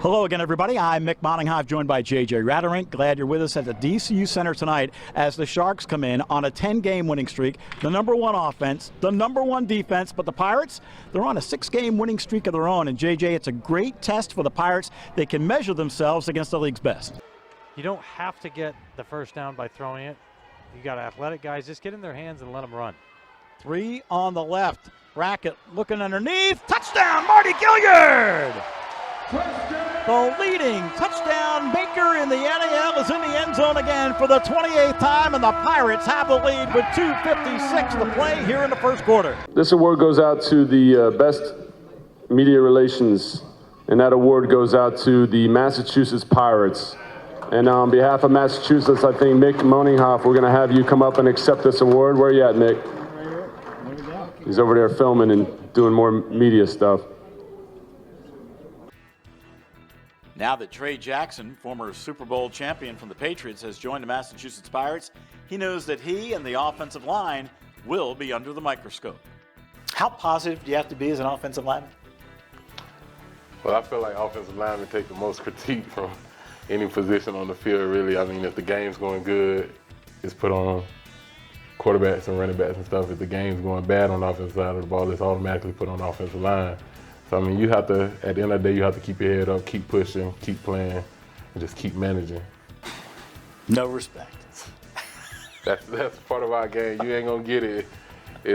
Hello again, everybody. I'm Mick Moninghoff, joined by J.J. Ratterink. Glad you're with us at the DCU Center tonight as the Sharks come in on a 10-game winning streak. The #1 offense, the #1 defense, but the Pirates, they're on a 6-game winning streak of their own. And, J.J., it's a great test for the Pirates. They can measure themselves against the league's best. You don't have to get the first down by throwing it. You got athletic guys. Just get in their hands and let them run. 3 on the left. Brackett looking underneath. Touchdown, Marty Gilliard! The leading touchdown maker in the NAL is in the end zone again for the 28th time, and the Pirates have the lead with 2:56 to play here in the first quarter. This award goes out to the best media relations, and that award goes out to the Massachusetts Pirates. And on behalf of Massachusetts, I think Mick Moninghoff, we're going to have you come up and accept this award. Where are you at, Mick? He's over there filming and doing more media stuff. Now that Trey Jackson, former Super Bowl champion from the Patriots, has joined the Massachusetts Pirates, he knows that he and the offensive line will be under the microscope. How positive do you have to be as an offensive lineman? Well, I feel like offensive linemen take the most critique from any position on the field, really. I mean, if the game's going good, it's put on quarterbacks and running backs and stuff. If the game's going bad on the offensive side of the ball, it's automatically put on the offensive line. So, I mean, you have to, at the end of the day, you have to keep your head up, keep pushing, keep playing, and just keep managing. No respect. That's part of our game. You ain't going to get it.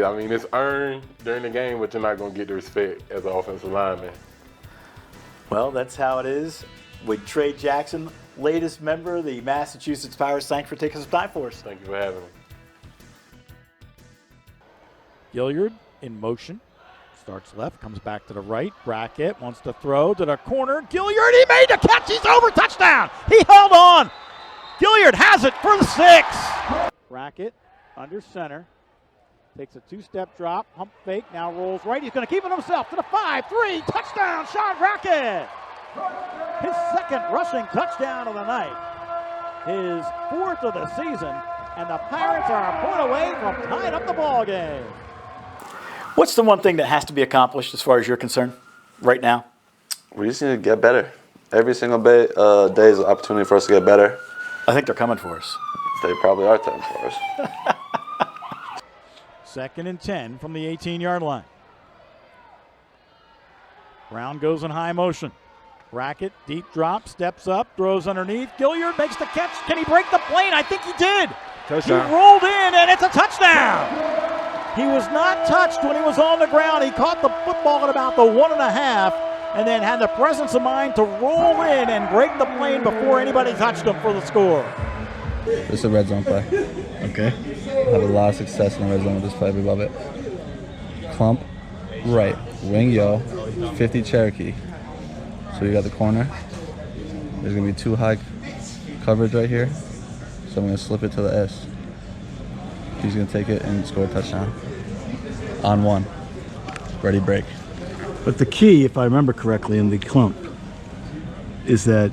I mean, it's earned during the game, but you're not going to get the respect as an offensive lineman. Well, that's how it is with Trey Jackson, latest member of the Massachusetts Pirates. Thanks for taking some time for us. Thank you for having me. Gilliard in motion. Starts left, comes back to the right. Brackett wants to throw to the corner. Gilliard, he made the catch. He's over. Touchdown. He held on. Gilliard has it for the 6. Brackett under center. Takes a 2-step drop. Hump fake. Now rolls right. He's going to keep it himself to the 5-3. Touchdown, Sean Brackett. His second rushing touchdown of the night. His 4th of the season. And the Pirates are a point away from tying up the ball game. What's the one thing that has to be accomplished as far as you're concerned right now? We just need to get better. Every single day is an opportunity for us to get better. I think they're coming for us. They probably are coming for us. 2nd and 10 from the 18-yard line. Brown goes in high motion. Brackett, deep drop, steps up, throws underneath. Gilliard makes the catch. Can he break the plane? I think he did. Touchdown. He rolled in, and it's a touchdown. He was not touched when he was on the ground. He caught the football at about the 1.5 and then had the presence of mind to roll in and break the plane before anybody touched him for the score. This is a red zone play. Okay. I have a lot of success in the red zone with this play. We love it. Clump, right, wing yo, 50 Cherokee. So you got the corner. There's going to be 2 high coverage right here. So I'm going to slip it to the S. He's going to take it and score a touchdown. On 1. Ready, break. But the key, if I remember correctly, in the clump is that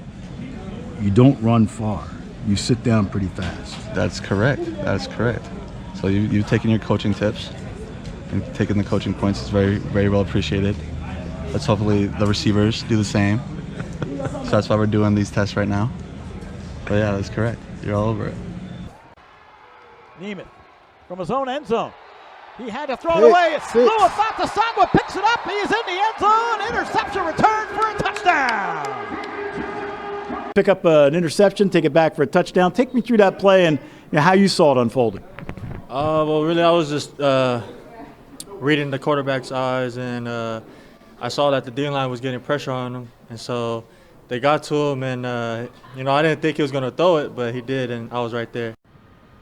you don't run far. You sit down pretty fast. That's correct. That's correct. So you've taken your coaching tips and taken the coaching points. It's very, very well appreciated. Let's hopefully the receivers do the same. So that's why we're doing these tests right now. But yeah, that's correct. You're all over it. Neiman from his own end zone. He had to throw it away. It's Lewis Fantasagua picks it up. He is in the end zone. Interception return for a touchdown. Pick up an interception, take it back for a touchdown. Take me through that play and how you saw it unfolding. Well, really, I was just reading the quarterback's eyes, and I saw that the D-line was getting pressure on him, and so they got to him, and I didn't think he was going to throw it, but he did, and I was right there.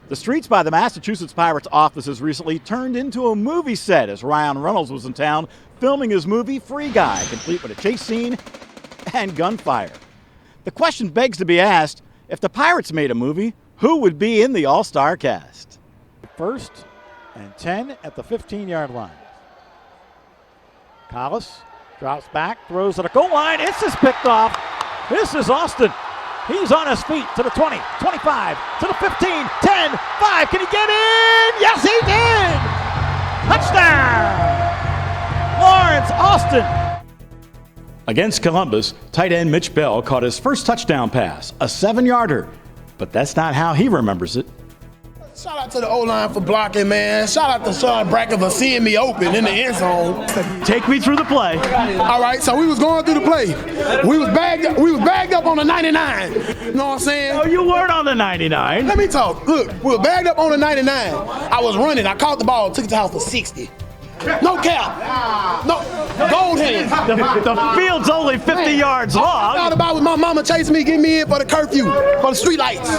The streets by the Massachusetts Pirates offices recently turned into a movie set as Ryan Reynolds was in town filming his movie Free Guy, complete with a chase scene and gunfire. The question begs to be asked, if the Pirates made a movie, who would be in the all-star cast? 1st and 10 at the 15-yard line. Collis drops back, throws at a goal line. It's just picked off. This is Austin. He's on his feet to the 20, 25, to the 15, 10, 5. Can he get in? Yes, he did! Touchdown! Lawrence Austin. Against Columbus, tight end Mitch Bell caught his first touchdown pass, a 7-yarder. But that's not how he remembers it. Shout out to the O-line for blocking, man. Shout out to Sean Brackett for seeing me open in the end zone. Take me through the play. All right, so we was going through the play. We was bagged up on the 99. You know what I'm saying? Oh, you weren't on the 99. Let me talk. Look, we were bagged up on the 99. I was running. I caught the ball, took it to the house for 60. No cap. No, gold hand. The field's only 50 yards long. All I thought about was my mama chasing me, getting me in for the curfew, for the street lights.